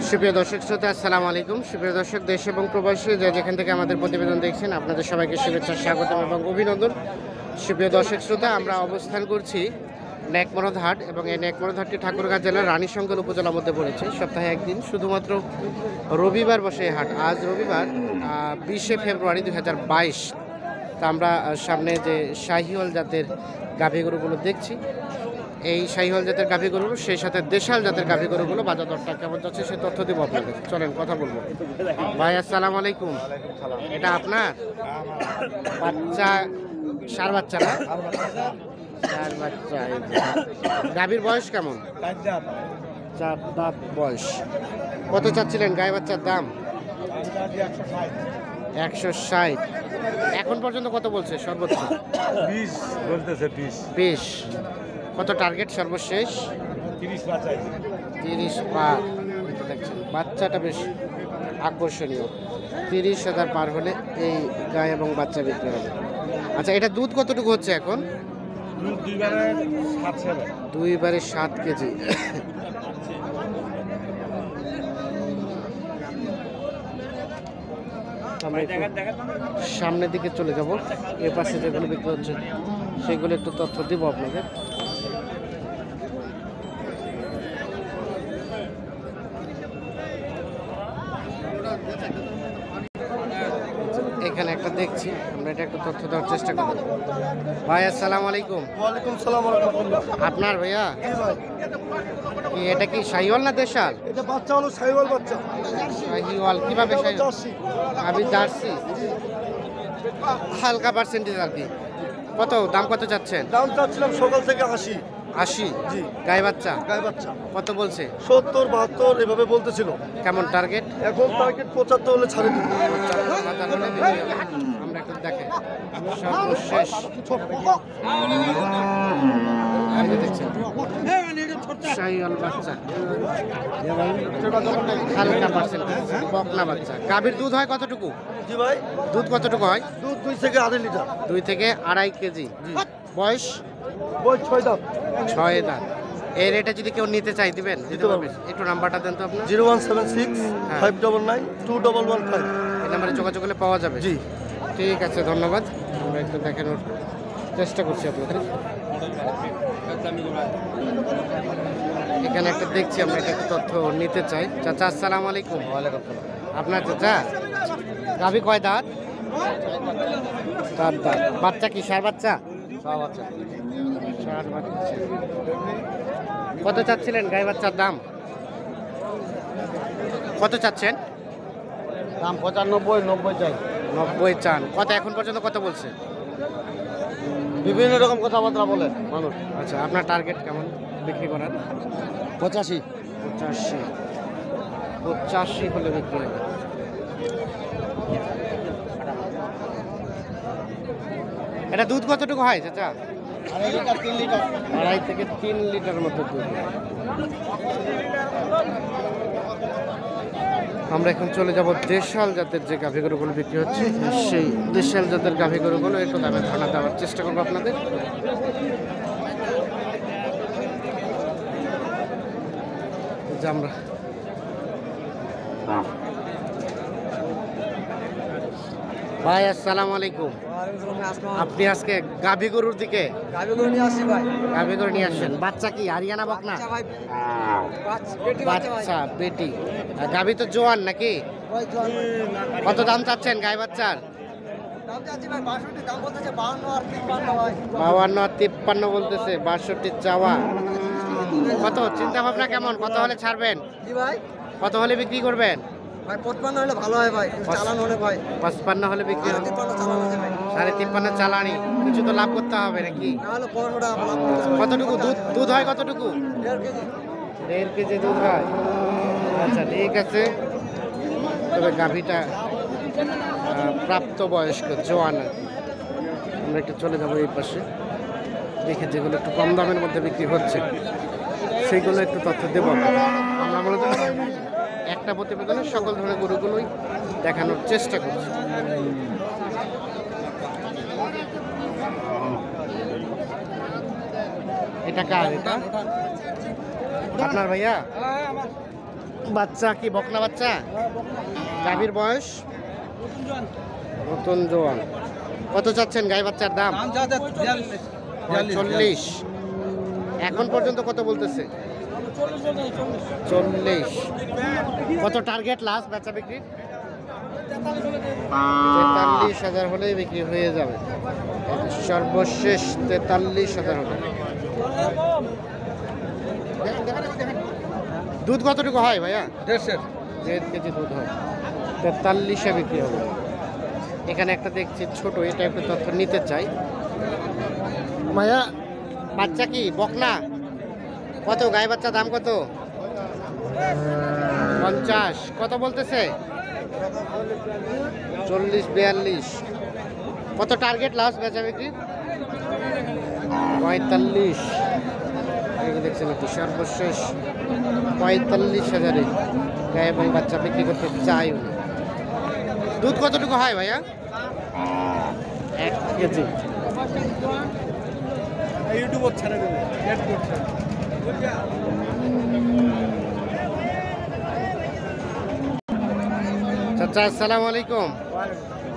সুপ্রিয় দর্শক শ্রোতা, আসসালামু আলাইকুম। সুপ্রিয় দর্শক, দেশ এবং প্রবাসী যে যেখান থেকে আমাদের প্রতিবেদন দেখছেন, আপনাদের সবাইকে শুভেচ্ছা, স্বাগতম এবং অভিনন্দন। সুপ্রিয় দর্শক শ্রোতা, আমরা অবস্থান করছি নেকমরদ হাট, এবং এই নেকমরদ হাটটি ঠাকুরগাঁ জেলার রানীশঙ্কর উপজেলার মধ্যে পড়েছে। সপ্তাহে একদিন, শুধুমাত্র রবিবার বসে এই হাট। আজ রবিবার 20শে ফেব্রুয়ারি 2022। তা আমরা সামনে যে শাহিওয়াল জাতের গাভী গরুগুলো দেখছি, এই শাহিওয়াল জাতের গাভী গরুগুলো, সেই সাথে দেশাল জাতের গাভী গরুগুলো বাজার দরটা কেমন যাচ্ছে সে তথ্য দেবো আপনাদের। চলেন কথা বলবো। ভাই আসসালামু আলাইকুম। এটা আপনার বাচ্চা, সার বাচ্চা না? সার বাচ্চা। গাভীর বয়স কেমন? 4 দাঁত বয়স। কত চাচ্ছিলেন গায়ে বাচ্চার দাম? 160। এখন পর্যন্ত কত বলছে সর্বোচ্চ? 20 বলতেছে। 20। কত টার্গেট সর্বশেষ? 30 পার। দেখছেন বাচ্চাটা বেশ আকর্ষণীয়। 30,000 পার হলে এই গায়ে এবং বাচ্চা বিক্রি হবে। আচ্ছা, এটা দুধ কতটুকু হচ্ছে এখন? 2বারে 7 কেজি। সামনের দিকে চলে যাব, এ পাশে যেগুলো বিক্রি হচ্ছে সেগুলো একটু তথ্য দিব আপনাদের। এখানে একটা দেখছি, আমরা এটা একটু তথ্য দেওয়ার চেষ্টা করব। ভাই আসসালামু আলাইকুম। ওয়ালাইকুম সালাম ওয়া রাহমাতুল্লাহ। আপনার ভাইয়া জি ভাই, কি এটা কি শাহিওয়াল না দেশাল? এটা বাচ্চা হলো শাহিওয়াল বাচ্চা। শাহিওয়াল কিভাবে? জার্সি। আমি জার্সি, হালকা পার্সেন্টেজ আর কি। কত দাম, কত চাচ্ছেন? দাম চাচ্ছিলাম সকাল থেকে 80। 80? জি। গায়ে বাচ্চা গায়ে বাচ্চা কত বলছে? 70 72 এভাবে বলতেছিল। কেমন টার্গেট? এখন টার্গেট 75 হলে ছাড়ে দিই। আমরা একটু দেখেন সর্বশেষ। শাহিওয়াল বাচ্চা, হালকা পার্সেন্টেজ, বকনা বাচ্চা। গাভীর দুধ হয় কতটুকু? জি ভাই, দুধ কতটুকু হয়? দুধ 2 থেকে 2.5 লিটার। 2 থেকে 2.5 কেজি। বয়স? বই 6 দাম। 6 দাঁত। এই রেটে যদি কেউ নিতে চাই দিবেন? দিতে পারবেন। একটু নাম্বারটা দেন তো আপনার। 0176 599 2115। এই নাম্বারে যোগাযোগ করলে পাওয়া যাবে? জি। ঠিক আছে, ধন্যবাদ। আমরা একটু দেখানোর চেষ্টা করছি আপনাদের। এখানে একটা দেখছি, আমরা এটা একটু তথ্য নিতে চাই। চাচা আসসালামু আলাইকুম। ওয়ালাইকুম সালাম। আপনার চাচা গাভী কয় দাঁত? 4 দাঁত। বাচ্চা কি সার বাচ্চা? সব বাচ্চা। সার বাচ্চা। কত চাচ্ছিলেন গায়ে বাচ্চার দাম? কত চাচ্ছেন? দাম 95 90 চাই। 90 চান। কত এখন পর্যন্ত কত বলছে? বিভিন্ন রকম কথাবার্তা বলে মানুষ। আচ্ছা, আপনার টার্গেট কেমন বিক্রি করার? 85। 85 হলে বিক্রি হবে। এটা দুধ কতটুকু হয় চাচা? 2.5 লিটার 3 লিটার। 2.5 থেকে 3 লিটার মতো দুধ। আমরা এখন চলে যাব দেশাল জাতের যে গাভী গরুগুলো বিক্রি হচ্ছে, সেই দেশাল জাতের গাভী গরুগুলো একটু দামে ধারণা দেওয়ার চেষ্টা করবো আপনাদের। যে আমরা ভাই আসসালামু আলাইকুম। আপনি আজকে গাভী গরুর দিকে গাভী গরু নিয়ে আসছেন। বাচ্চা কি হারিয়ানা বকনা? বাচ্চা বেটি। আর গাভী তো জোয়ান নাকি? কত দাম চাচ্ছেন গায়ে বাচ্চার? 52 আর 53 বলতেছে। 62 চাওয়া। কত চিন্তা ভাবনা কেমন? কত হলে ছাড়বেন? কত হলে বিক্রি করবেন? 55 হলে ভালো হয় ভাই, চালান হলে ভাই 55 হলে বিক্রি হবে। 53 চালান আছে ভাই। 53.5 চালানি। কিছু তো লাভ করতে হবে নাকি? না হলে 15 টাকা লাভ। কতটুকু দুধ দুধ হয়? কতটুকু? 1.5 কেজি। 1.5 কেজি দুধ হয়। আচ্ছা, ঠিক আছে। তবে গাভীটা প্রাপ্তবয়স্ক, জোয়ান আর কি। আমরা একটু চলে যাবো এই পাশে, দেখে যেগুলো একটু কম দামের মধ্যে বিক্রি হচ্ছে সেইগুলো একটু তথ্য দেবো। আমরা মূলত একটা প্রতিবেদনে সকল ধরনের গরুগুলোই দেখানোর চেষ্টা করছি। এটা কার? এটা আপনার ভাইয়া? বাচ্চা কি বকনা বাচ্চা? গাভীর বয়স নতুন জোয়ান। কত চাচ্ছেন গাই বাচ্চার দাম? 40। এখন পর্যন্ত কত বলতেছে? 40। কত টার্গেট লাস্ট বেচা বিক্রি? 43,000 হলেই বিক্রি হয়ে যাবে। সর্বশেষ 43,000 হবে। দুধ কতটুকু হয় ভাইয়া? 1.5 কেজি দুধ হয়। 43-এ বিক্রি হবে। এখানে একটা দেখছি ছোট, এটা একটু তথ্য নিতে চাই ভাইয়া। বাচ্চা কি বকনা? কত গাই বাচ্চা দাম কত? 50। কত বলতেছে? 40-42। কত টার্গেট লাস্ট বেচা বিক্রি? 45। দেখছেন একটু সর্বশেষ 45,000-এ গাই এবং বাচ্চা বিক্রি করতে চাই উনি। দুধ কতটুকু হয় ভাইয়া? 1 কেজি। চাচা আসসালামু আলাইকুম,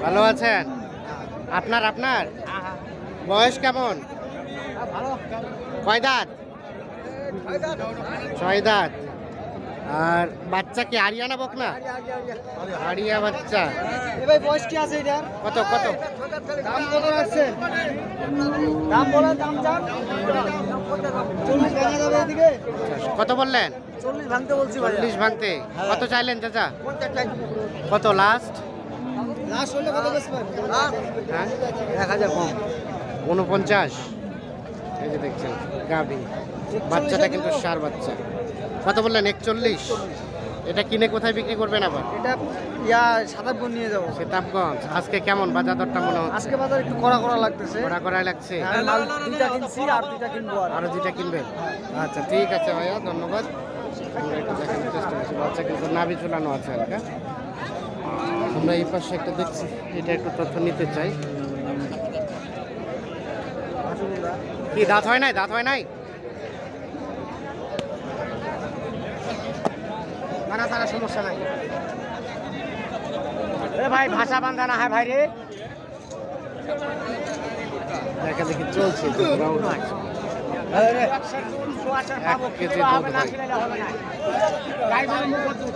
ভালো আছেন? আপনার বয়স কেমন? কয় দাঁত? 6 দাঁত। আর বাচ্চা কি আরিয়ানা বকনা? আরিয়া বাচ্চা। ভাই বয়স কি আছে এটার? কত দাম কত আছে? দাম বলেন, দাম জান। 40 ভাঙা যাবে এদিকে? কত বললেন? 40 ভাঙতে বলছি ভাই। 40 ভাঙতে। কত চাইলেন চাচা? 50 কত লাস্ট? লাস্ট হলে কত বেচবেন? হ্যাঁ 1000 কম। 49। এই যে দেখছেন গাভী বাচ্চাটা কিন্তু সার বাচ্চা। কত বললেন? 41। এটা কিনে কোথায় বিক্রি করবেন আবার? এটা সাদাপুর নিয়ে যাবো। সেতাবগঞ্জ। আজকে কেমন বাজার দরটা মনে হচ্ছে? আজকে বাজার একটু কড়া লাগতেছে। কড়াই লাগছে। মাল 2টা কিনছি আর 2টা কিনবো আরো 2টা কিনবেন? আচ্ছা ঠিক আছে ভাইয়া, ধন্যবাদ। আমরা একটু দেখানোর চেষ্টা করছি। বাচ্চা কিন্তু নাভি ঝুলানো আছে হালকা। আমরা এই পাশে একটা দেখছি, এটা একটু তথ্য নিতে চাই। কি দাঁত হয় নাই? দাঁত হয় নাই? মানা ছাড়া সমস্যা নাই। এ ভাই ভাষা বান্ধা না হয় ভাই রে। দেখা দেখি চলছে। 1 কেজি দুধ হয়। এই যে দেখছেন গাই এবং বাচ্চা।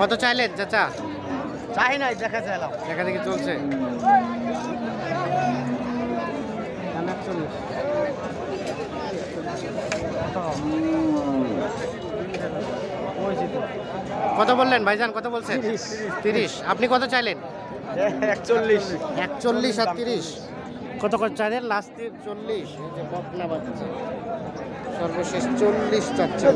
কত চাইলেন চাচা? চাই নাই, দেখা চাইলাম। দেখা দেখি চলছে। কত বললেন ভাইজান? কত বলছেন? 30। আপনি কত চাইলেন? 41। 41 আর 30। কত করে চাইলেন? লাস্ট 40। এই যে বকনা বাচ্চা সর্বশেষ 40 চাচ্ছেন।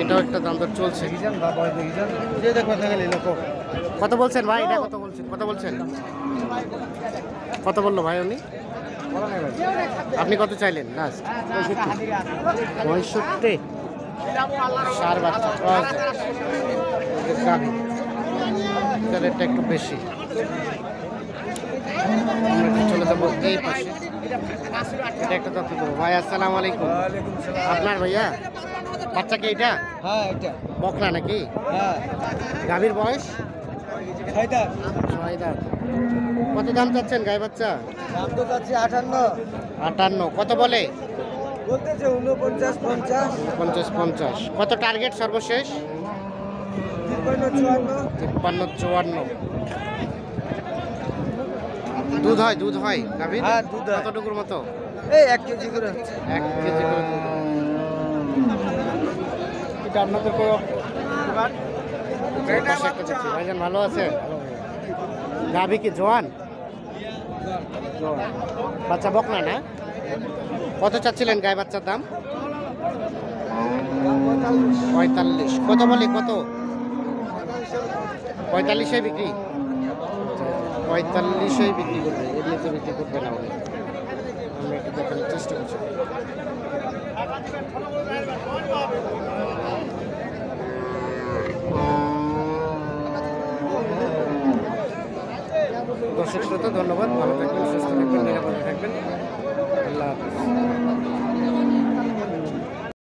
এটাও একটা দাম দর চলছে। কত বলছেন ভাই? এটা কত বলছেন? কত বললো ভাই উনি? আপনি কত চাইলেন লাস্ট? 65। সার বাচ্চা রেটটা একটু বেশি। আমরা একটু চলে যাবো এই পাশে। এটা একটা তথ্য দেবো ভাই। আসসালামু আলাইকুম। আপনার ভাইয়া বাচ্চা কি এটা? হ্যাঁ এটা বকনা নাকি? হ্যাঁ। গাভীর বয়স? 6 দাঁত। 6 দাঁত। কত দাম চাচ্ছেন গাই বাচ্চা? দাম তো যাচ্ছে 58। 58। কত বলে? বলতেছে 49 50। 50। কত টার্গেট সর্বশেষ? 53 54। দুধ হয় গাভীর? হ্যাঁ দুধ হয়। কতটুকুর মতো? এই 1 কেজি করে হচ্ছে। 1 কেজি করে দুধ হয়। এটা আপনাদের কোনো এই পাশে একটা দেখছি। ভাইজান ভালো আছে? গাভী কি জোয়ান? বাচ্চা বকনা না? কত চাচ্ছিলেন গাই বাচ্চার দাম? 45। কত বলে? কত? 45-এ বিক্রি? 45-এ বিক্রি করবে, এমনিতে বিক্রি করবে না উনি। আমরা একটু দেখানোর চেষ্টা করছি। দর্শক শ্রোতা ধন্যবাদ, ভালো থাকবেন, সুস্থ থাকবেন।